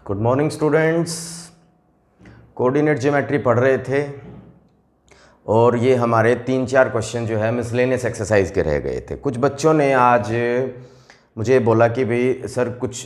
Good morning students. Coordinate geometry पढ़ रहे थे और ये हमारे 3-4 क्वेश्चन जो है मिसलेनियस एक्सरसाइज के रह गए थे। कुछ बच्चों ने आज मुझे बोला कि भाई सर कुछ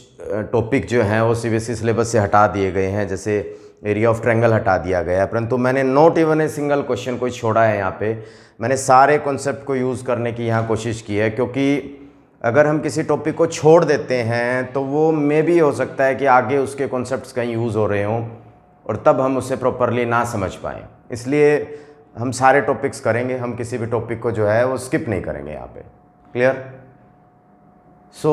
टॉपिक जो हैं वो सीबीएसई सिलेबस से हटा दिए गए हैं, जैसे एरिया ऑफ ट्रायंगल हटा दिया गया है, परंतु मैंने not even a single question कोई छोड़ा है। यहाँ पे मैंने सारे कॉन्सेप्ट को यूज़ करने की यहाँ कोशिश की है, क्योंकि अगर हम किसी टॉपिक को छोड़ देते हैं तो वो मे भी हो सकता है कि आगे उसके कॉन्सेप्ट्स कहीं यूज़ हो रहे हों और तब हम उसे प्रॉपरली ना समझ पाएँ। इसलिए हम सारे टॉपिक्स करेंगे, हम किसी भी टॉपिक को जो है वो स्किप नहीं करेंगे यहाँ पे। क्लियर? सो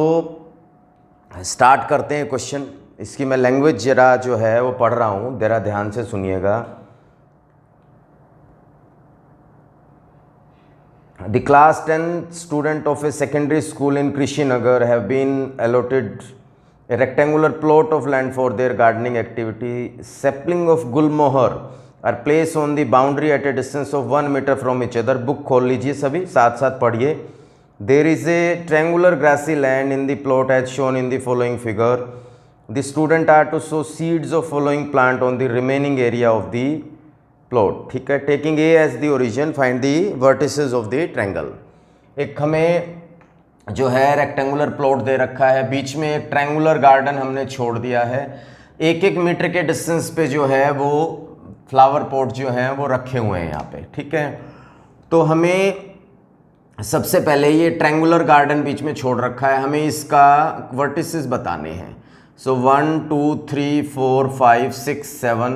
स्टार्ट करते हैं क्वेश्चन। इसकी मैं लैंग्वेज जरा जो है वो पढ़ रहा हूँ, जरा ध्यान से सुनिएगा। The class 10 student of a secondary school in Krishinagar have been allotted a rectangular plot of land for their gardening activity. Sapling of gulmohar are placed on the boundary at a distance of 1 meter from each other. Book खोल लीजिए सभी, साथ साथ पढ़िए। There is a triangular grassy land in the plot as shown in the following figure. The student are to sow seeds of following plant on the remaining area of the plot. ठीक है, taking A as the origin find the vertices of the triangle. एक हमें जो है rectangular plot दे रखा है, बीच में एक ट्रायंगुलर गार्डन हमने छोड़ दिया है। 1-1 मीटर के डिस्टेंस पे जो है वो फ्लावर पॉट जो हैं वो रखे हुए हैं यहाँ पे। ठीक है, तो हमें सबसे पहले ये ट्रायंगुलर गार्डन बीच में छोड़ रखा है, हमें इसका वर्टिसेस बताने हैं। सो 1 2 3 4 5 6 7,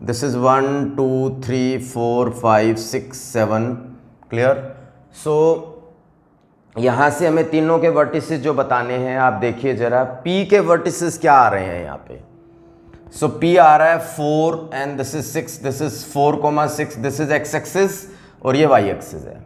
दिस इज 1 2 3 4 5 6 7। क्लियर? सो यहाँ से हमें तीनों के वर्टिसेस जो बताने हैं, आप देखिए जरा P के वर्टिसेस क्या आ रहे हैं यहाँ पे। सो P आ रहा है 4 and this is 6, this is 4,6, this is x axis और ये y एक्सिस है।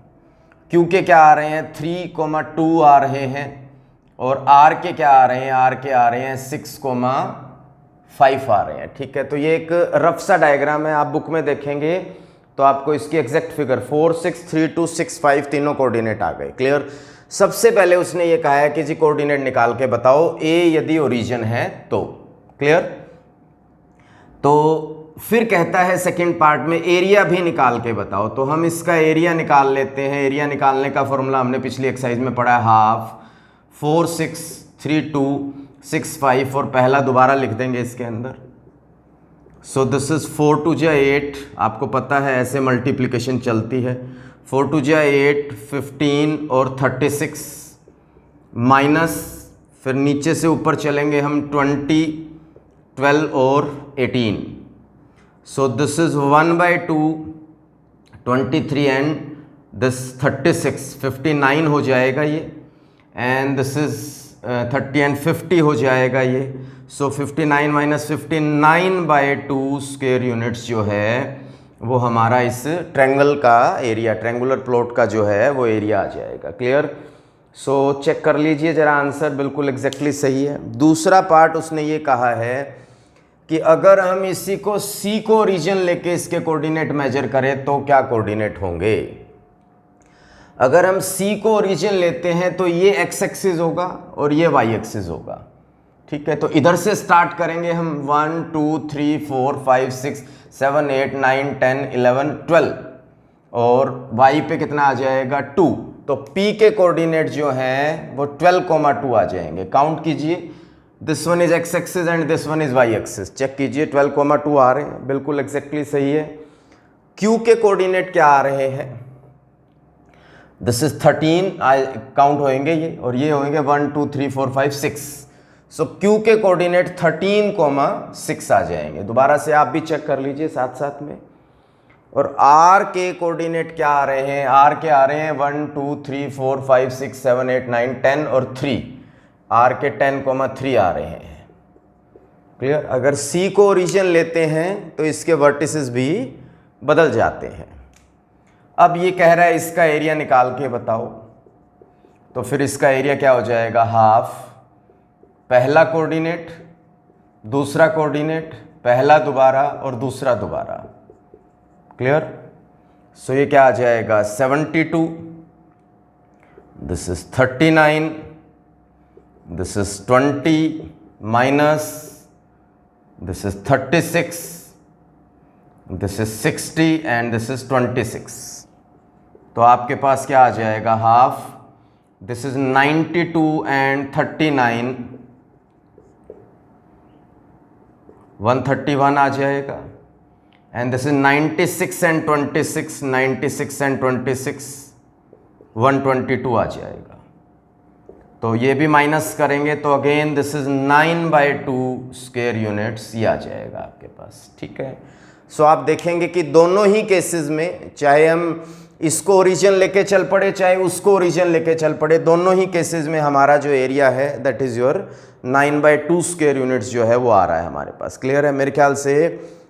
Q के क्या आ रहे हैं 3,2 आ रहे हैं और R के क्या आ रहे हैं, R के आ रहे हैं 6,5 आ रहे हैं। ठीक है, तो ये एक रफ सा डायग्राम है, आप बुक में देखेंगे तो आपको इसकी एग्जैक्ट फिगर 4 6 3 2 6 5 तीनों कोऑर्डिनेट आ गए। क्लियर? सबसे पहले उसने ये कहा है कि जी कोऑर्डिनेट निकाल के बताओ ए यदि ओरिजिन है तो। क्लियर? तो फिर कहता है सेकंड पार्ट में एरिया भी निकाल के बताओ, तो हम इसका एरिया निकाल लेते हैं। एरिया निकालने का फॉर्मूला हमने पिछली एक्सरसाइज में पढ़ा है, हाफ 4 6 3 2 6 5 और पहला दोबारा लिख देंगे इसके अंदर। सो दिस इज 4 2 जा 8, आपको पता है ऐसे मल्टीप्लिकेशन चलती है। 4 2 जा 8 15 और 36 माइनस, फिर नीचे से ऊपर चलेंगे हम 20 12 और 18। सो दिस इज 1/2 23 एंड दिस 36 59 हो जाएगा ये, एंड दिस इज 30 एंड 50 हो जाएगा ये। सो 59 माइनस 59/2 स्क्वायर यूनिट्स जो है वो हमारा इस ट्रायंगल का एरिया, ट्रायंगुलर प्लॉट का जो है वो एरिया आ जाएगा। क्लियर? सो चेक कर लीजिए जरा, आंसर बिल्कुल एग्जैक्टली सही है। दूसरा पार्ट उसने ये कहा है कि अगर हम इसी को C को ओरिजिन लेके इसके कोऑर्डिनेट मेजर करें तो क्या कोऑर्डिनेट होंगे। अगर हम C को ओरिजिन लेते हैं तो ये x एक्सिस होगा और ये y एक्सिस होगा। ठीक है, तो इधर से स्टार्ट करेंगे हम 1 2 3 4 5 6 7 8 9 10 11 12 और y पे कितना आ जाएगा 2। तो P के कोऑर्डिनेट जो हैं वो 12,2 आ जाएंगे। काउंट कीजिए, this one is x axis and this one is y axis. Check कीजिए 12,2 आ रहे हैं, बिल्कुल एग्जैक्टली सही है। Q के कोऑर्डिनेट क्या आ रहे हैं, दिस इज 13, काउंट होंगे ये और ये होंगे 1 2 3 4 5 6। सो Q के कोऑर्डिनेट 13,6 आ जाएंगे। दोबारा से आप भी चेक कर लीजिए साथ साथ में। और R के कोऑर्डिनेट क्या आ रहे हैं, R के आ रहे हैं 1 2 3 4 5 6 7 8 9 10 और 3, R के 10,3 आ रहे हैं। क्लियर? अगर C को ओरिजिन लेते हैं तो इसके वर्टिसेस भी बदल जाते हैं। अब ये कह रहा है इसका एरिया निकाल के बताओ, तो फिर इसका एरिया क्या हो जाएगा, हाफ पहला कोऑर्डिनेट दूसरा कोऑर्डिनेट, पहला दोबारा और दूसरा दोबारा। क्लियर? सो ये क्या आ जाएगा 72, this is 39, this is 20 minus this is 36, this is 60 and this is 26। तो आपके पास क्या आ जाएगा, हाफ। दिस इज 92 एंड 39, 131 आ जाएगा। And this is 96 and 26, 96 and 26, 122 आ जाएगा। तो ये भी माइनस करेंगे तो again this is 9/2 square units, ये आ जाएगा आपके पास। ठीक है, सो आप देखेंगे कि दोनों ही केसेस में, चाहे हम इसको ओरिजिन लेके चल पड़े चाहे उसको ओरिजिन लेके चल पड़े, दोनों ही केसेस में हमारा जो एरिया है that is your 9/2 square units जो है वो आ रहा है हमारे पास। क्लियर है? मेरे ख्याल से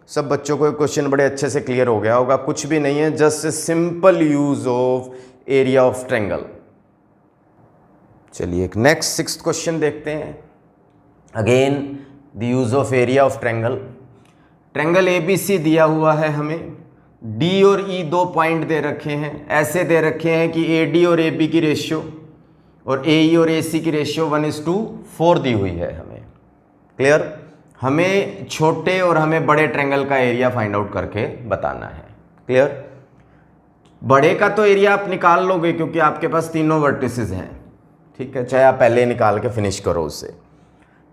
सब बच्चों को क्वेश्चन बड़े अच्छे से क्लियर हो गया होगा। कुछ भी नहीं है, just a simple use of area of triangle. चलिए एक नेक्स्ट 6th क्वेश्चन देखते हैं। Again the use of area of triangle. Triangle ABC दिया हुआ है हमें, D और E 2 पॉइंट दे रखे हैं, ऐसे दे रखे हैं कि AD और AB की रेशियो और AE और AC की रेशियो 1:4 दी हुई है हमें। क्लियर? हमें छोटे और हमें बड़े ट्रायंगल का एरिया फाइंड आउट करके बताना है। क्लियर? बड़े का तो एरिया आप निकाल लोगे क्योंकि आपके पास तीनों वर्टिसेस हैं। ठीक है, चाहे आप पहले निकाल के फिनिश करो उससे।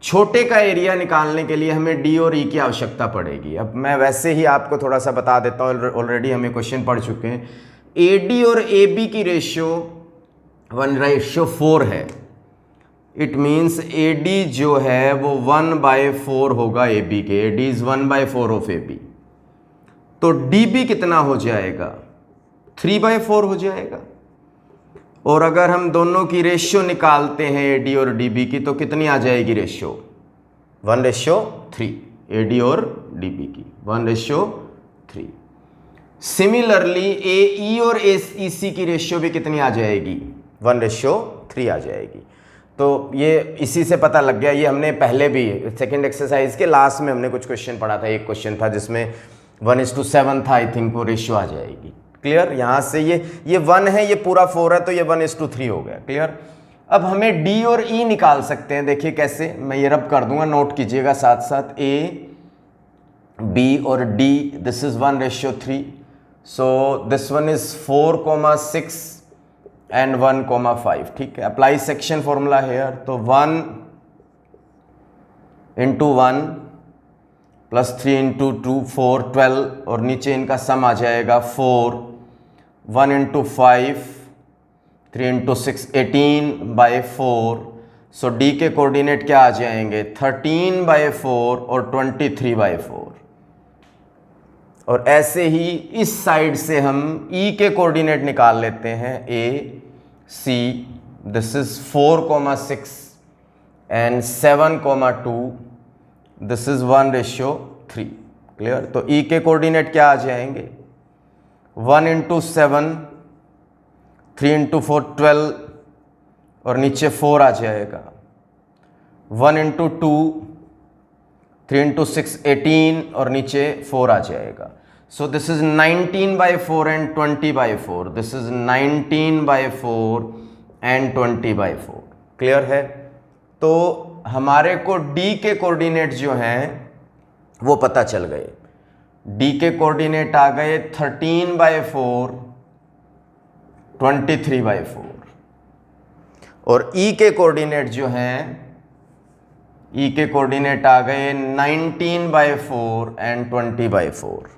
छोटे का एरिया निकालने के लिए हमें D और E की आवश्यकता पड़ेगी। अब मैं वैसे ही आपको थोड़ा सा बता देता हूँ, ऑलरेडी हमें क्वेश्चन पढ़ चुके हैं। AD और AB की रेशियो 1:4 है। इट मीन्स AD जो है वो 1/4 होगा AB के। AD is 1/4 of AB। तो DB कितना हो जाएगा? 3/4 हो जाएगा। और अगर हम दोनों की रेशियो निकालते हैं AD और DB की, तो कितनी आ जाएगी रेशियो? 1:3। AD और DB की 1:3। सिमिलरली AE और EC की रेशियो भी कितनी आ जाएगी? 1:3 आ जाएगी। तो ये इसी से पता लग गया। ये हमने पहले भी सेकेंड एक्सरसाइज के लास्ट में हमने कुछ क्वेश्चन पढ़ा था। एक क्वेश्चन था जिसमें 1:7 था, आई थिंक, वो रेशियो आ जाएगी। क्लियर? यहाँ से ये 1 है, ये पूरा 4 है, तो ये 1:3 हो गया। क्लियर? अब हमें D और E निकाल सकते हैं। देखिए कैसे, मैं ये रब कर दूंगा, नोट कीजिएगा साथ साथ। A, B और D, this is 1:3। So this one is 4,6 and 1,5। ठीक है, अप्लाई सेक्शन फॉर्मूला हेयर। तो 1 × 1 + 3 × 2 4, 12, और नीचे इनका सम आ जाएगा 4। 1 × 5, 3 × 6, 18/4। सो D के कोऑर्डिनेट क्या आ जाएंगे? 13/4 और 23/4। और ऐसे ही इस साइड से हम E के कोऑर्डिनेट निकाल लेते हैं। A, C, this is 4,6 and 7,2, this is 1:3। Clear? तो E के कोऑर्डिनेट क्या आ जाएंगे? 1 × 7, 3 × 4, 12, और नीचे 4 आ जाएगा। 1 × 2, 3 × 6, 18, और नीचे 4 आ जाएगा। सो this is 19/4 and 20/4। This is 19/4 and 20/4। Clear है? तो हमारे को D के कोऑर्डिनेट जो हैं वो पता चल गए। D के कोऑर्डिनेट आ गए 13/4, 23/4। और E के कोऑर्डिनेट जो हैं, E के कोऑर्डिनेट आ गए 19/4 एंड 20/4।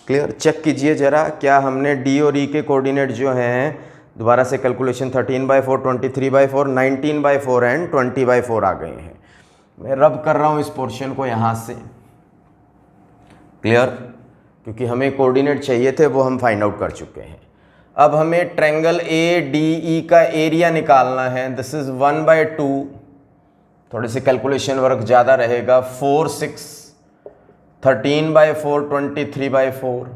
क्लियर? चेक कीजिए जरा, क्या हमने D और E के कोऑर्डिनेट जो हैं, दोबारा से कैलकुलेशन, 13/4, 23/4, 19/4 एंड 20/4 आ गए हैं। मैं रब कर रहा हूं इस पोर्शन को यहां से। क्लियर? क्योंकि हमें कोऑर्डिनेट चाहिए थे, वो हम फाइंड आउट कर चुके हैं। अब हमें ट्रायंगल ADE का एरिया निकालना है। दिस इज 1/2, थोड़े से कैलकुलेशन वर्क ज़्यादा रहेगा। 4, 6, 13/4, 23/4,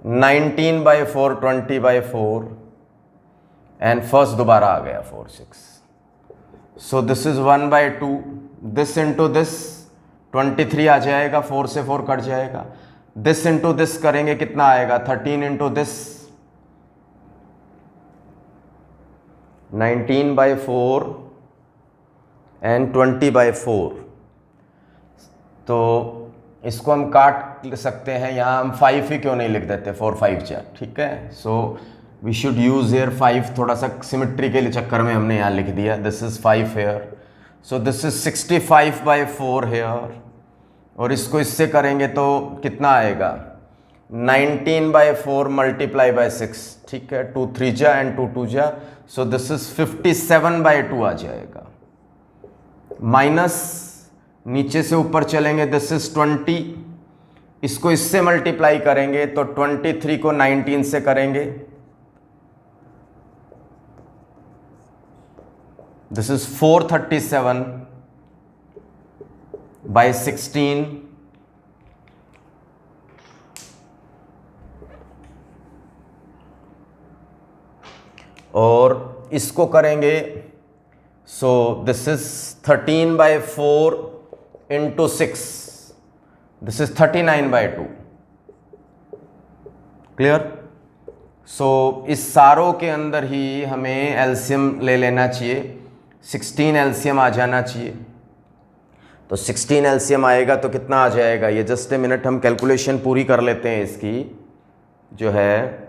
19/4, 20/4, एंड फर्स्ट दोबारा आ गया 4, 6। सो this is 1/2, this into this 23 आ जाएगा, 4 से 4 कट जाएगा। दिस इंटू दिस करेंगे, कितना आएगा? 13 इंटू दिस, 19/4 एंड 20/4। तो इसको हम काट सकते हैं, यहाँ हम 5 ही क्यों नहीं लिख देते, 4 5 जा, ठीक है। So we should use here 5, थोड़ा सा सिमेट्री के लिए चक्कर में हमने यहाँ लिख दिया, this is 5 here, so this is 65/4 here. और इसको इससे करेंगे तो कितना आएगा, 19/4 मल्टीप्लाई बाय 6, ठीक है, 2 3 जा एंड 2 2 जा, सो दिस इज 57/2 आ जाएगा। माइनस नीचे से ऊपर चलेंगे, दिस इज 20, इसको इससे मल्टीप्लाई करेंगे तो 23 को 19 से करेंगे, दिस इज 437/16, और इसको करेंगे, so this is 13/4 into 6, this is 39/2, clear. So इस सारों के अंदर ही हमें एलसीएम ले लेना चाहिए, 16 एलसीएम आ जाना चाहिए। तो 16 एलसीएम आएगा तो कितना आ जाएगा, ये जस्ट ए मिनट हम कैलकुलेशन पूरी कर लेते हैं इसकी जो है।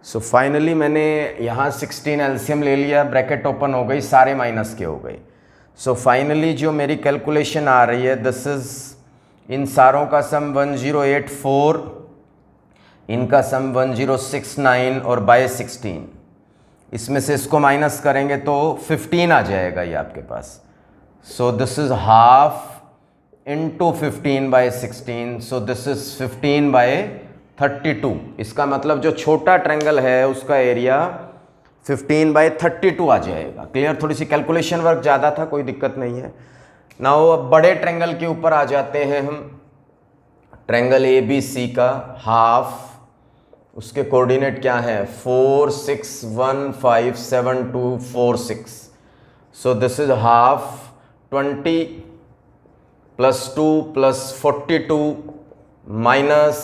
सो फाइनली मैंने यहाँ 16 एलसीएम ले लिया, ब्रैकेट ओपन हो गई, सारे माइनस के हो गए। सो फाइनली जो मेरी कैलकुलेशन आ रही है, दिस इज इन सारों का सम 1084, इनका सम 1069 और बाय 16, इसमें से इसको माइनस करेंगे तो 15 आ जाएगा ये आपके पास। So this is half into 15/16, so this is 15/32। इसका मतलब जो छोटा ट्रायंगल है उसका एरिया 15/32 आ जाएगा, क्लियर। थोड़ी सी कैलकुलेशन वर्क ज़्यादा था, कोई दिक्कत नहीं है। नाउ अब बड़े ट्रायंगल के ऊपर आ जाते हैं हम, ट्रायंगल ABC का हाफ, उसके कोऑर्डिनेट क्या है, 4 6 1 5 7 2 4 6, सो this is half 20 + 2 + 42 minus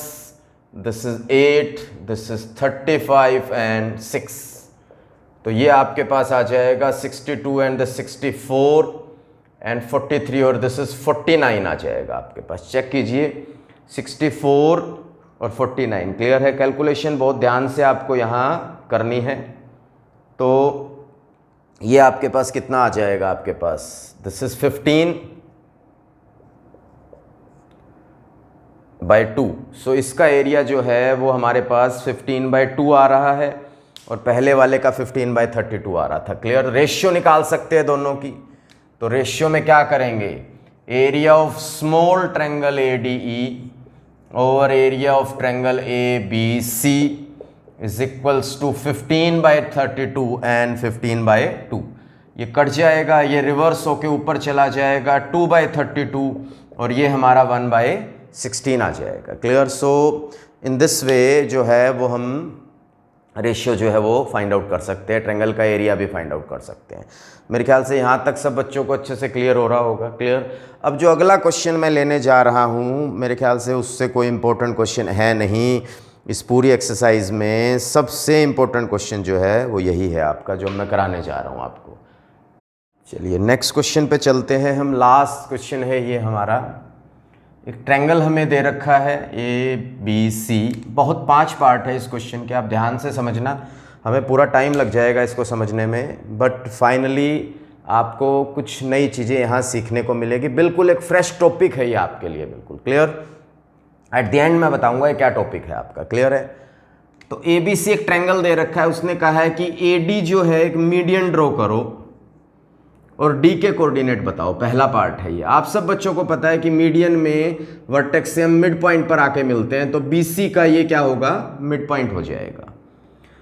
this is 8, this is 35 and 6, तो ये आपके पास आ जाएगा 62 एंड 64 एंड 43 और दिस इज 49 आ जाएगा आपके पास। चेक कीजिए, 64 और 49, क्लियर है। कैलकुलेशन बहुत ध्यान से आपको यहाँ करनी है। तो ये आपके पास कितना आ जाएगा, आपके पास दिस इज 15/2, सो इसका एरिया जो है वो हमारे पास 15/2 आ रहा है और पहले वाले का 15/32 आ रहा था, क्लियर। रेशियो निकाल सकते हैं दोनों की, तो रेशियो में क्या करेंगे, area of small triangle ADE और area of triangle ABC is equals to 15/32 and 15/2। ये कट जाएगा, ये रिवर्स होके ऊपर चला जाएगा 2/32 और ये हमारा 1/16 आ जाएगा, clear. So in this way जो है वो हम रेशियो जो है वो फाइंड आउट कर सकते हैं, ट्रायंगल का एरिया भी फाइंड आउट कर सकते हैं। मेरे ख्याल से यहाँ तक सब बच्चों को अच्छे से क्लियर हो रहा होगा, क्लियर। अब जो अगला क्वेश्चन मैं लेने जा रहा हूँ, मेरे ख्याल से उससे कोई इम्पोर्टेंट क्वेश्चन है नहीं इस पूरी एक्सरसाइज में। सबसे इम्पोर्टेंट क्वेश्चन जो है वो यही है आपका, जो मैं कराने जा रहा हूँ आपको। चलिए नेक्स्ट क्वेश्चन पे चलते हैं हम। लास्ट क्वेश्चन है ये हमारा। एक ट्रायंगल हमें दे रखा है ABC, बहुत 5 पार्ट है इस क्वेश्चन के, आप ध्यान से समझना, हमें पूरा टाइम लग जाएगा इसको समझने में, बट फाइनली आपको कुछ नई चीज़ें यहाँ सीखने को मिलेगी। बिल्कुल एक फ्रेश टॉपिक है ये आपके लिए, बिल्कुल क्लियर। एट द एंड मैं बताऊंगा ये क्या टॉपिक है आपका, क्लियर है। तो ABC एक ट्रायंगल दे रखा है, उसने कहा है कि AD जो है एक मीडियन ड्रॉ करो और D के कोऑर्डिनेट बताओ। पहला पार्ट है ये। आप सब बच्चों को पता है कि मीडियन में वर्टेक्स से हम मिड पॉइंट पर आके मिलते हैं, तो BC का ये क्या होगा, मिड पॉइंट हो जाएगा।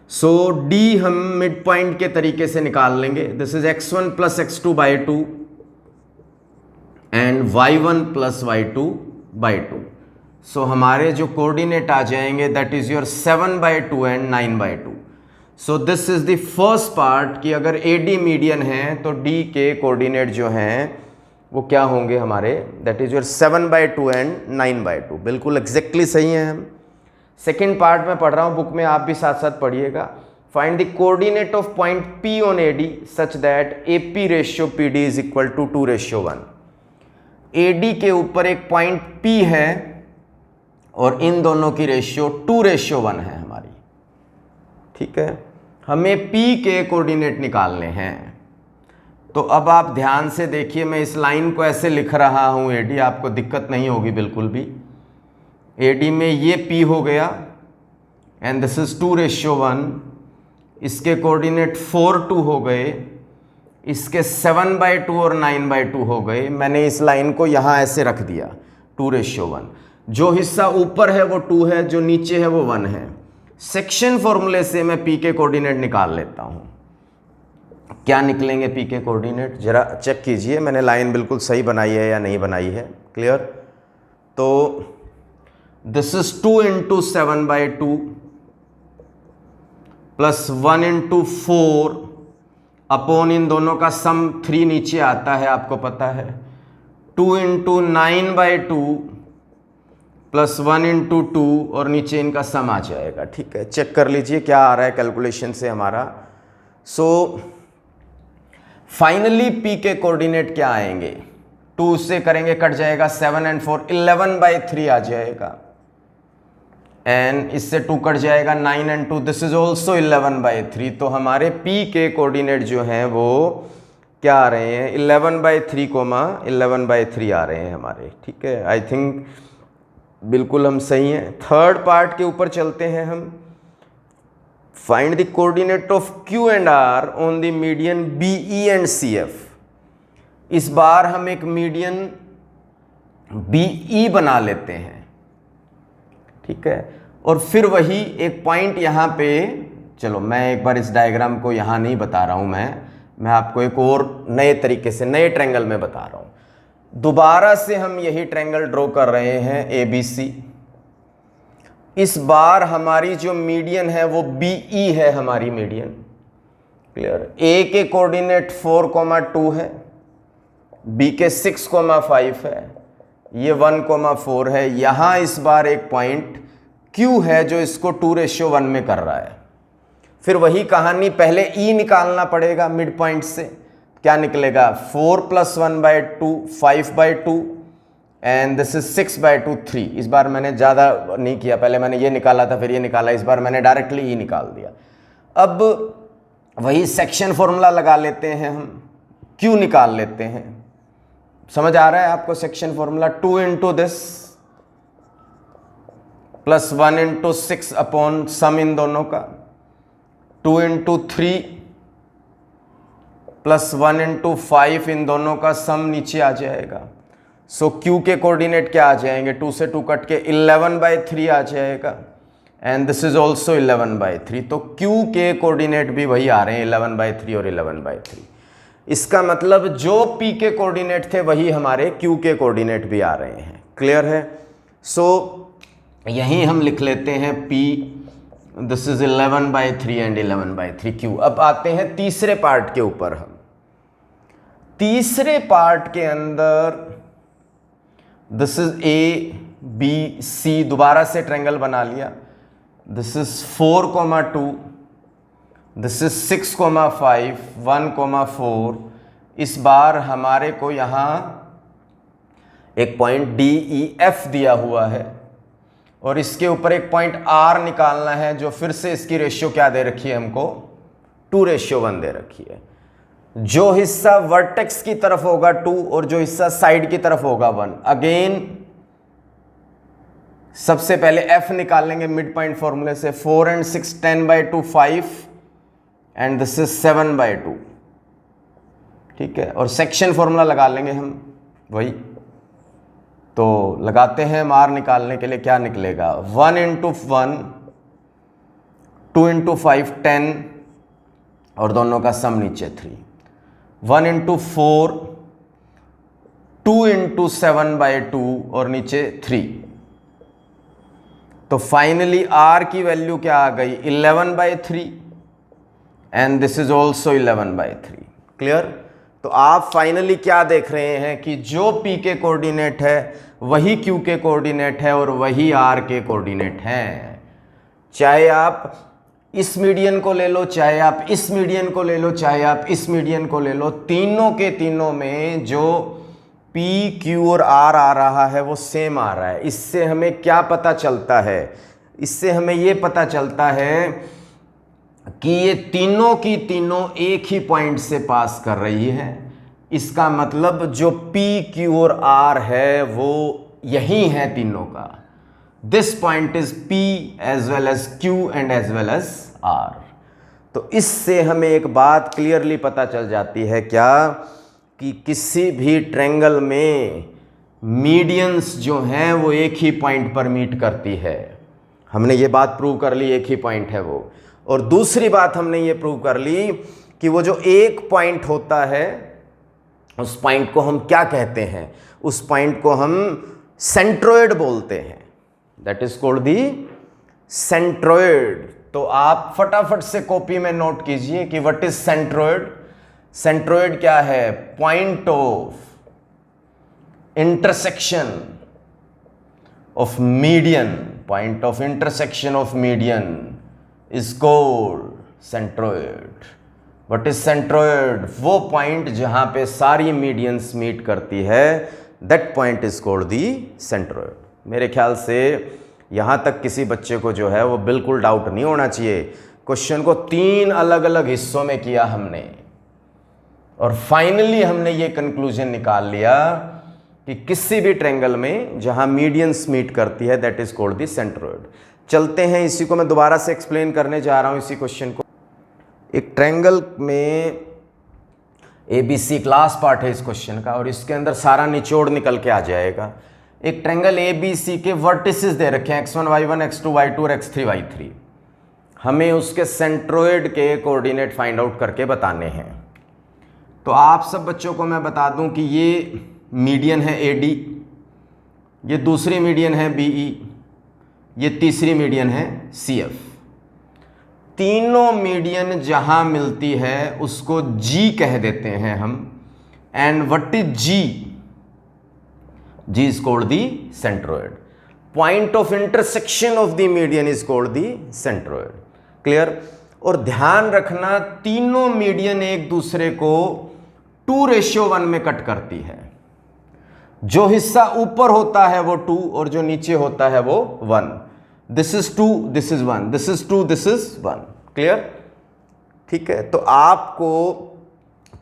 सो D हम मिड पॉइंट के तरीके से निकाल लेंगे, this is x1 + x2/2 and y1 + y2/2। सो हमारे जो कोऑर्डिनेट आ जाएंगे that is your 7/2 and 9/2। So this is the first part कि अगर AD मीडियन है तो D के कोऑर्डिनेट जो हैं वो क्या होंगे हमारे, दैट इज योर 7/2 एंड 9/2। बिल्कुल एग्जैक्टली सही है हम। सेकेंड पार्ट में पढ़ रहा हूँ बुक में, आप भी साथ साथ पढ़िएगा। Find the coordinate of point P on AD such that AP ratio PD is equal to 2:1। AD के ऊपर एक पॉइंट P है और इन दोनों की रेशियो 2:1 है हमारी। ठीक है, हमें P के कोऑर्डिनेट निकालने हैं। तो अब आप ध्यान से देखिए, मैं इस लाइन को ऐसे लिख रहा हूं AD, आपको दिक्कत नहीं होगी बिल्कुल भी। AD में ये P हो गया एंड दिस इज 2:1, इसके कोऑर्डिनेट 4-2 हो गए, इसके 7/2 और 9/2 हो गए। मैंने इस लाइन को यहाँ ऐसे रख दिया 2:1। जो हिस्सा ऊपर है वो 2 है, जो नीचे है वो 1 है। सेक्शन फॉर्मूले से मैं P के कोऑर्डिनेट निकाल लेता हूँ। क्या निकलेंगे P के कोऑर्डिनेट, जरा चेक कीजिए मैंने लाइन बिल्कुल सही बनाई है या नहीं बनाई है। क्लियर? तो दिस इज 2 × 7/2 प्लस 1 × 4 अपॉन इन दोनों का सम 3 नीचे आता है, आपको पता है। 2 × 9/2 प्लस 1 × 2 और नीचे इनका सम आ जाएगा। ठीक है, चेक कर लीजिए क्या आ रहा है कैलकुलेशन से हमारा। सो फाइनली P के कोऑर्डिनेट क्या आएंगे, 2 से करेंगे कट जाएगा, 7 और 4 11/3 आ जाएगा, एंड इससे 2 कट जाएगा, 9 और 2 दिस इज ऑल्सो 11/3। तो हमारे P के कोऑर्डिनेट जो हैं वो क्या आ रहे हैं, 11/3, 11/3 आ रहे हैं हमारे। ठीक है, आई थिंक बिल्कुल हम सही हैं। थर्ड पार्ट के ऊपर चलते हैं हम। Find the coordinate of Q and R on the median BE and CF। इस बार हम एक मीडियन BE बना लेते हैं। ठीक है, और फिर वही एक पॉइंट यहाँ पे, चलो मैं एक बार इस डायग्राम को यहाँ नहीं बता रहा हूँ, मैं आपको एक और नए तरीके से नए ट्रायंगल में बता रहा हूँ। दोबारा से हम यही ट्रायंगल ड्रॉ कर रहे हैं ABC। इस बार हमारी जो मीडियन है वो BE है हमारी मीडियन। क्लियर? A के कोऑर्डिनेट 4,2 है, B के 6,5 है, ये 1,4 है। यहाँ इस बार एक पॉइंट Q है जो इसको 2:1 में कर रहा है। फिर वही कहानी, पहले E निकालना पड़ेगा मिड पॉइंट से। क्या निकलेगा, 4 + 1/2 5/2 एंड दिस इज 6/2 3। इस बार मैंने ज़्यादा नहीं किया, पहले मैंने ये निकाला था फिर ये निकाला, इस बार मैंने डायरेक्टली E निकाल दिया। अब वही सेक्शन फॉर्मूला लगा लेते हैं हम, Q निकाल लेते हैं। समझ आ रहा है आपको section formula? 2 × this plus 1 × 6 upon sum इन दोनों का, 2 × 3 प्लस 1 × 5 इन दोनों का सम नीचे आ जाएगा। सो Q के कोऑर्डिनेट क्या आ जाएंगे, 2 से 2 कट के 11/3 आ जाएगा, एंड दिस इज ऑल्सो 11/3। तो Q के कोऑर्डिनेट भी वही आ रहे हैं, 11/3 और 11/3। इसका मतलब जो P के कोऑर्डिनेट थे वही हमारे Q के कोऑर्डिनेट भी आ रहे हैं। क्लियर है? सो यहीं हम लिख लेते हैं P, this is 11/3 and 11/3 Q। अब आते हैं तीसरे पार्ट के ऊपर। हम तीसरे पार्ट के अंदर दिस इज ABC, दोबारा से ट्रायंगल बना लिया। This is 4,2, this is 6,5 1,4। इस बार हमारे को यहाँ एक पॉइंट DEF दिया हुआ है और इसके ऊपर एक पॉइंट R निकालना है, जो फिर से इसकी रेशियो क्या दे रखी है हमको, 2:1 दे रखी है। जो हिस्सा वर्टेक्स की तरफ होगा 2 और जो हिस्सा साइड की तरफ होगा 1। अगेन सबसे पहले F निकाल लेंगे मिड पॉइंट फॉर्मूले से, 4 और 6 10/2 5 एंड दिस इज 7/2। ठीक है, और सेक्शन फॉर्मूला लगा लेंगे हम वही। तो लगाते हैं R निकालने के लिए, क्या निकलेगा, 1 × 1 2 × 5 10 और दोनों का सम नीचे 3, 1 × 4 2 × 7/2 और नीचे 3। तो फाइनली R की वैल्यू क्या आ गई, 11/3 and this is also 11/3। Clear? तो आप फाइनली क्या देख रहे हैं कि जो P के कोऑर्डिनेट है वही Q के कोऑर्डिनेट है और वही R के कोऑर्डिनेट हैं। चाहे आप इस मीडियन को ले लो, चाहे आप इस मीडियन को ले लो, चाहे आप इस मीडियन को ले लो, तीनों के तीनों में जो पी क्यू और आर आ रहा है वो सेम आ रहा है। इससे हमें क्या पता चलता है? इससे हमें ये पता चलता है कि ये तीनों की तीनों एक ही पॉइंट से पास कर रही है। इसका मतलब जो पी क्यू और आर है वो यही है तीनों का। This point is P as well as Q and as well as R. तो इससे हमें एक बात क्लियरली पता चल जाती है क्या, कि किसी भी ट्रायंगल में मीडियंस जो हैं वो एक ही पॉइंट पर मीट करती है। हमने ये बात प्रूव कर ली, एक ही पॉइंट है वो। और दूसरी बात हमने ये प्रूव कर ली कि वो जो एक पॉइंट होता है उस पॉइंट को हम क्या कहते हैं? उस पॉइंट को हम सेंट्रोइड बोलते हैं। That is called the centroid. तो आप फटाफट से कॉपी में नोट कीजिए कि व्हाट इज सेंट्रोइड। सेंट्रोइड क्या है? Point of intersection of median. Point of intersection of median is called centroid. What is centroid? वो पॉइंट जहां पे सारी मीडियंस मीट करती है, that point is called the centroid. मेरे ख्याल से यहां तक किसी बच्चे को जो है वो बिल्कुल डाउट नहीं होना चाहिए। क्वेश्चन को 3 अलग अलग हिस्सों में किया हमने और फाइनली हमने ये कंक्लूजन निकाल लिया कि किसी भी ट्रायंगल में जहां मीडियंस मीट करती है that is called the centroid. चलते हैं, इसी को मैं दोबारा से एक्सप्लेन करने जा रहा हूं इसी क्वेश्चन को। एक ट्रायंगल में ABC क्लास पार्ट है इस क्वेश्चन का और इसके अंदर सारा निचोड़ निकल के आ जाएगा। एक ट्रायंगल ABC के वर्टिसेस दे रखे हैं x1 y1 x2 y2 और x3 y3। हमें उसके सेंट्रोइड के कोऑर्डिनेट फाइंड आउट करके बताने हैं। तो आप सब बच्चों को मैं बता दूं कि ये मीडियन है AD, ये दूसरी मीडियन है BE, ये तीसरी मीडियन है CF। तीनों मीडियन जहां मिलती है उसको G कह देते हैं हम। And what is G? G is called the centroid. Point of intersection of the median is called the centroid. Clear? और ध्यान रखना तीनों मीडियन एक दूसरे को 2:1 में कट करती है। जो हिस्सा ऊपर होता है वो 2 और जो नीचे होता है वो 1। This is 2, this is 1, this is 2, this is 1। Clear? ठीक है, तो आपको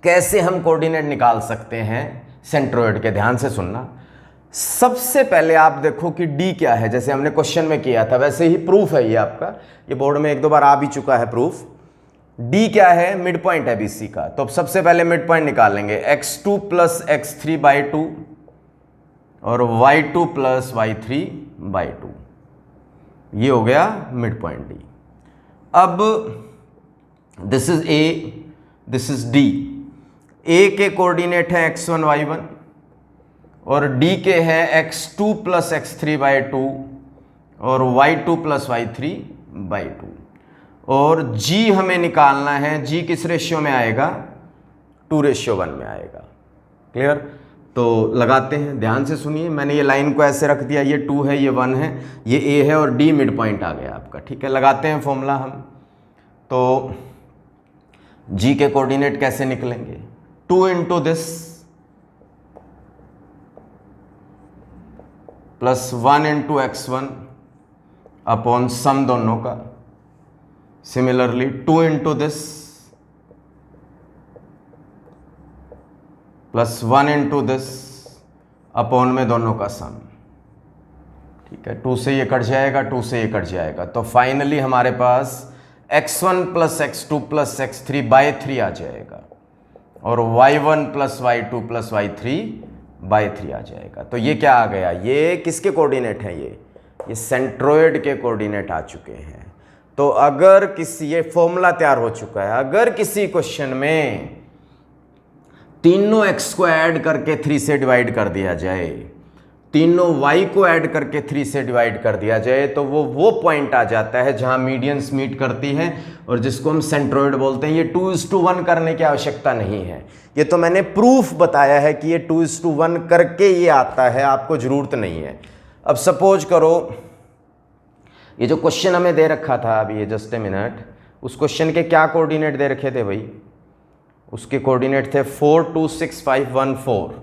कैसे हम कोऑर्डिनेट निकाल सकते हैं सेंट्रोइड के, ध्यान से सुनना। सबसे पहले आप देखो कि D क्या है, जैसे हमने क्वेश्चन में किया था वैसे ही प्रूफ है ये आपका, ये बोर्ड में 1-2 बार आ भी चुका है प्रूफ। D क्या है? मिड पॉइंट है BC का। तो अब सबसे पहले मिड पॉइंट निकालेंगे, x2 प्लस x3/2 और y2 प्लस y3/2। ये हो गया मिड पॉइंट D। अब this is A, this is D। A के कोऑर्डिनेट है x1 y1 और D के हैं x2 प्लस x3/2 और y2 प्लस y3/2। और G हमें निकालना है। G किस रेशियो में आएगा? 2:1 में आएगा। क्लियर? तो लगाते हैं, ध्यान से सुनिए। मैंने ये लाइन को ऐसे रख दिया, ये 2 है, ये 1 है, ये A है और D मिड पॉइंट आ गया आपका। ठीक है, लगाते हैं फॉर्मूला हम। तो G के कोऑर्डिनेट कैसे निकलेंगे? 2 into this plus 1 into x1 upon sum दोनों का। Similarly 2 into this plus 1 into this upon में दोनों का सम। ठीक है, 2 से ये कट जाएगा, 2 से ये कट जाएगा। तो फाइनली हमारे पास x1 plus x2 plus x3/3 आ जाएगा और y1 plus y2 plus y3/3 आ जाएगा। तो ये क्या आ गया? ये किसके कोऑर्डिनेट हैं? ये सेंट्रोइड के कोऑर्डिनेट आ चुके हैं। तो अगर किसी, ये फॉर्मूला तैयार हो चुका है, अगर किसी क्वेश्चन में तीनों x को ऐड करके 3 से डिवाइड कर दिया जाए, तीनों y को ऐड करके 3 से डिवाइड कर दिया जाए, तो वो पॉइंट आ जाता है जहां मीडियंस मीट करती है और जिसको हम सेंट्रोइड बोलते हैं। ये 2:1 करने की आवश्यकता नहीं है, ये तो मैंने प्रूफ बताया है कि ये 2:1 करके ये आता है, आपको जरूरत नहीं है। अब सपोज करो ये जो क्वेश्चन हमें दे रखा था अभी, ये जस्ट ए मिनट, उस क्वेश्चन के क्या कोऑर्डिनेट दे रखे थे भाई? उसके कोऑर्डिनेट थे 4 2 6 5 1 4।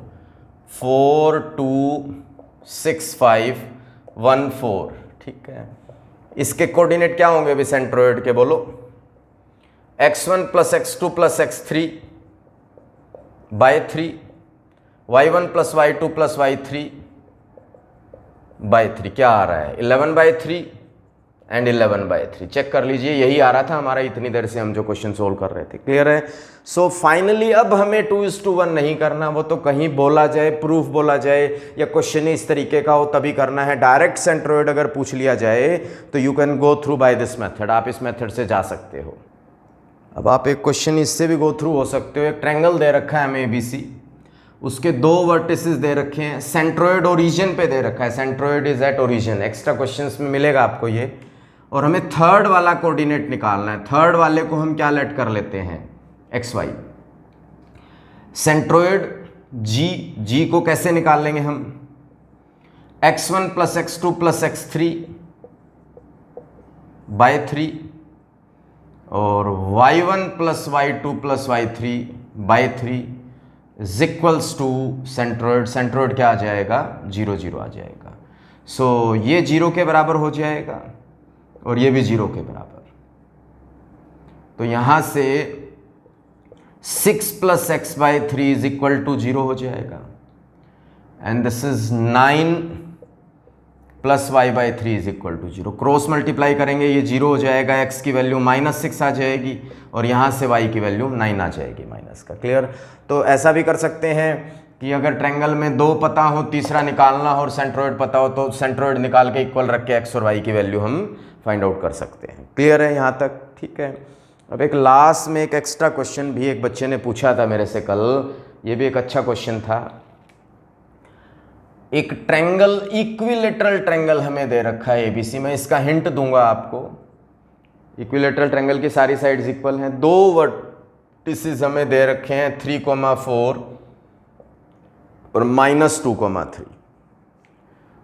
426514, ठीक है। इसके कोऑर्डिनेट क्या होंगे अभी सेंट्रोइड के, बोलो। x1 plus x2 plus x3 by 3, y1 plus y2 plus y3 by 3, क्या आ रहा है 11/3 एंड 11/3। चेक कर लीजिए, यही आ रहा था हमारा इतनी देर से हम जो क्वेश्चन सोल्व कर रहे थे। क्लियर है। सो फाइनली अब हमें 2:1 नहीं करना, वो तो कहीं बोला जाए, प्रूफ बोला जाए या क्वेश्चन इस तरीके का हो तभी करना है। डायरेक्ट सेंट्रोइड अगर पूछ लिया जाए तो you can go through by this method, आप इस मेथड से जा सकते हो। अब आप एक क्वेश्चन इससे भी गो थ्रू हो सकते हो। एक ट्रायंगल दे रखा है हमें ABC, उसके 2 वर्टिसेस दे रखे हैं, सेंट्रोइड ओरिजिन पे दे रखा है, centroid is at origin. Extra questions में मिलेगा आपको ये। और हमें थर्ड वाला कोऑर्डिनेट निकालना है। थर्ड वाले को हम क्या लेट कर लेते हैं, XY। सेंट्रोइड G को कैसे निकाल लेंगे हम, x1 plus x2 plus x3 by 3 और y1 plus y2 plus y3 by 3 is equals to centroid. Centroid क्या आ जाएगा, 0 0 आ जाएगा। सो ये 0 के बराबर हो जाएगा और ये भी 0 के बराबर। तो यहां से 6 plus x by 3 is equal to 0 हो जाएगा and this is 9 plus y by 3 is equal to 0। Cross multiply करेंगे, ये 0 हो जाएगा, x की वैल्यू -6 आ जाएगी और यहाँ से y की वैल्यू 9 आ जाएगी माइनस का। क्लियर। तो ऐसा भी कर सकते हैं कि अगर ट्रायंगल में 2 पता हो, तीसरा निकालना हो और सेंट्रोइड पता हो तो सेंट्रोइड निकाल के इक्वल रख के x और y की वैल्यू हम फाइंड आउट कर सकते हैं। क्लियर है यहाँ तक, ठीक है। अब एक लास्ट में एक एक्स्ट्रा क्वेश्चन भी एक बच्चे ने पूछा था मेरे से कल, ये भी एक अच्छा क्वेश्चन था। एक ट्रायंगल, इक्विलेटरल ट्रायंगल हमें दे रखा है ABC, मैं इसका हिंट दूंगा आपको। इक्विलेटरल ट्रायंगल की सारी साइड्स इक्वल हैं, 2 वर्टिसेस हमें दे रखे हैं 3,4 और -2,3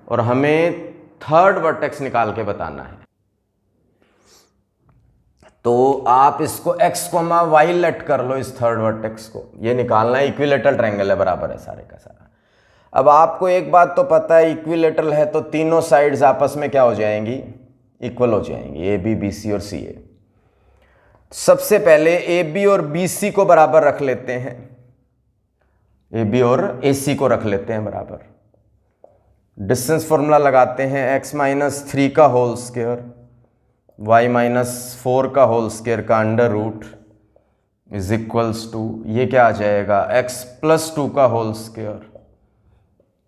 और हमें थर्ड वर्टेक्स निकाल के बताना है। तो आप इसको x, y लेट कर लो, इस थर्ड वर्टेक्स को, ये निकालना है। इक्विलेटरल ट्रायंगल है, बराबर है सारे का सारा। अब आपको एक बात तो पता है, इक्विलेटरल है तो तीनों साइड्स आपस में क्या हो जाएंगी, इक्वल हो जाएंगी, AB, BC और CA। सबसे पहले AB और BC को बराबर रख लेते हैं, AB और AC को रख लेते हैं बराबर। डिस्टेंस फॉर्मूला लगाते हैं, x-3 का होल स्क्वायर y-4 का होल स्क्वायर का under root is equals to, ये क्या आ जाएगा, x+2 का होल स्क्वायर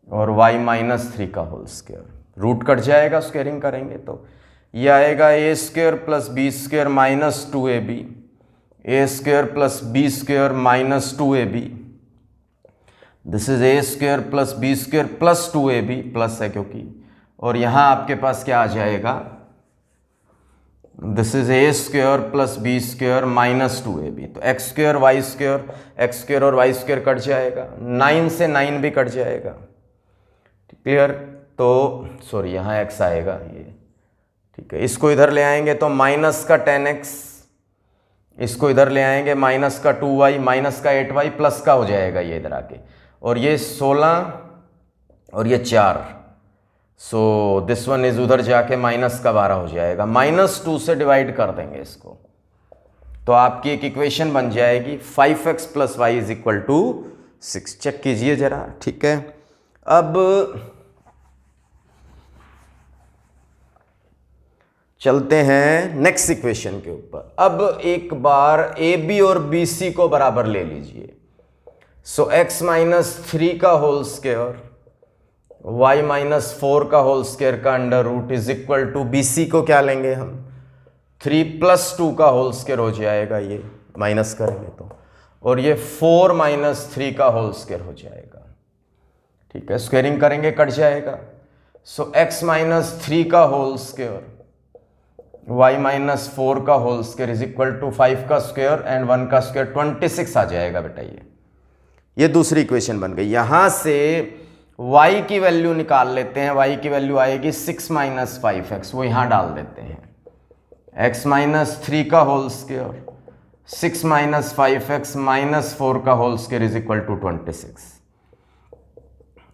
और y-3 का होल स्क्वायर। रूट कट जाएगा, स्क्वायरिंग करेंगे तो ये आएगा a² plus b² minus 2ab, a² plus b² minus 2ab, this is a² plus b² plus 2ab, plus है क्योंकि, और यहाँ आपके पास क्या आ जाएगा, this is a² plus b² minus 2ab। तो x² y² और y² कट जाएगा, 9 से 9 भी कट जाएगा। क्लियर। तो सॉरी यहाँ x आएगा ये, ठीक है। इसको इधर ले आएंगे तो माइनस का 10x, इसको इधर ले आएंगे माइनस का 2y, माइनस का 8y, प्लस का हो जाएगा ये इधर आके, और ये 16 और ये 4। सो दिस वन इज उधर जाके माइनस का 12 हो जाएगा। -2 से डिवाइड कर देंगे इसको तो आपकी एक इक्वेशन बन जाएगी 5x plus Y is equal to 6। Check कीजिए जरा, ठीक है। अब चलते हैं नेक्स्ट इक्वेशन के ऊपर। अब एक बार AB और BC को बराबर ले लीजिए। सो x-3 का होल स्क्वायर y-4 का होल स्क्वायर का under root is equal to BC को क्या लेंगे हम, 3 + 2 का होल स्क्वायर हो जाएगा, ये माइनस करेंगे तो, और ये 4 - 3 का होल स्क्वायर हो जाएगा, ठीक है। स्क्वायरिंग करेंगे कट जाएगा। सो x-3 का होल स्क्वायर y-4 का whole square is equal to 5 का स्क्वायर एंड 1 का स्क्वायर 26 आ जाएगा बेटा। ये दूसरी इक्वेशन बन गई। यहां से y की वैल्यू निकाल लेते हैं। y की वैल्यू आएगी 6 - 5x, वो यहां डाल देते हैं। x-3 का होल स्क्वायर 6 - 5x - 4 का whole square is equal to 26।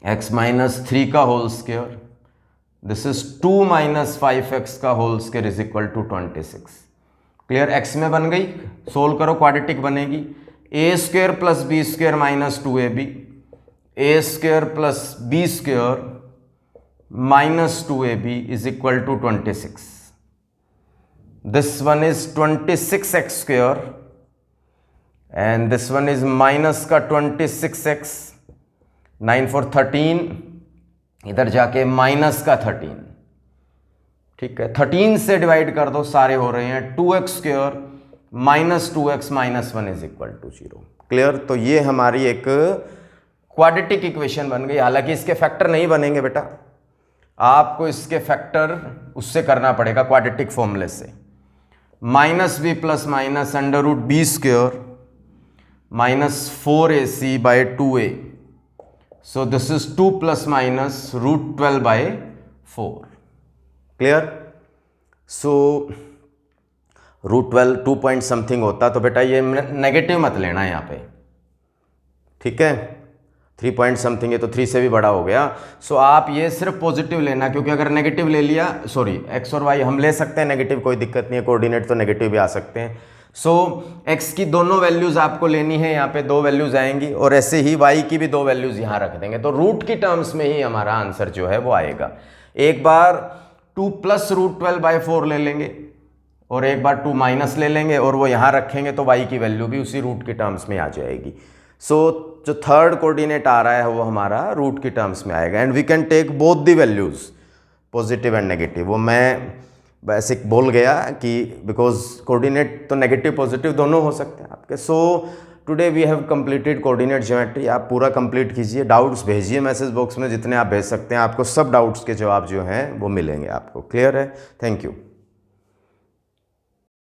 x minus 3 का whole square, this is 2 minus 5x का whole square is equal to 26। Clear, x में बन गई, सोल्व करो क्वाड्रेटिक बनेगी A square plus B square minus 2ab, A square plus B square minus 2ab is equal to 26। This one is 26x square and this one is minus का 26x, 9 4 13, इधर जाके minus का 13, ठीक है। 13 से divide कर दो, सारे हो रहे हैं 2x square minus 2x minus 1 is equal to 0। Clear, तो ये हमारी एक क्वाड्रेटिक इक्वेशन बन गई। हालांकि इसके फैक्टर नहीं बनेंगे बेटा, आपको इसके फैक्टर उससे करना पड़ेगा क्वाड्रेटिक फॉर्मूले से, minus B plus minus under root B square minus 4ac by 2a, so this is 2 plus minus root 12 by 4। Clear, so root 12 2 point something होता, तो बेटा ये नेगेटिव मत लेना यहाँ पे, ठीक है। 3 पॉइंट समथिंग है तो 3 से भी बड़ा हो गया, सो आप ये सिर्फ पॉजिटिव लेना, क्योंकि अगर नेगेटिव ले लिया, सॉरी एक्स और वाई हम ले सकते हैं नेगेटिव, कोई दिक्कत नहीं है, कोऑर्डिनेट तो नेगेटिव भी आ सकते हैं। सो एक्स की दोनों वैल्यूज़ आपको लेनी है, यहाँ पे 2 वैल्यूज़ आएंगी, और ऐसे ही वाई की भी 2 वैल्यूज़ यहाँ रख देंगे, तो रूट की टर्म्स में ही हमारा आंसर जो है वो आएगा। एक बार 2 प्लस रूट 12 बाई 4 ले लेंगे और एक बार 2 माइनस ले लेंगे और वो यहाँ रखेंगे, तो y की वैल्यू भी उसी रूट के टर्म्स में आ जाएगी। सो जो थर्ड कोऑर्डिनेट आ रहा है वो हमारा रूट की टर्म्स में आएगा, and we can take both the values positive and negative. वो मैं बेसिक बोल गया कि बिकॉज कोऑर्डिनेट तो नेगेटिव पॉजिटिव दोनों हो सकते हैं आपके। So today we have completed coordinate geometry. आप पूरा कंप्लीट कीजिए, डाउट्स भेजिए मैसेज बॉक्स में, जितने आप भेज सकते हैं, आपको सब डाउट्स के जवाब जो हैं वो मिलेंगे आपको। क्लियर है? Thank you.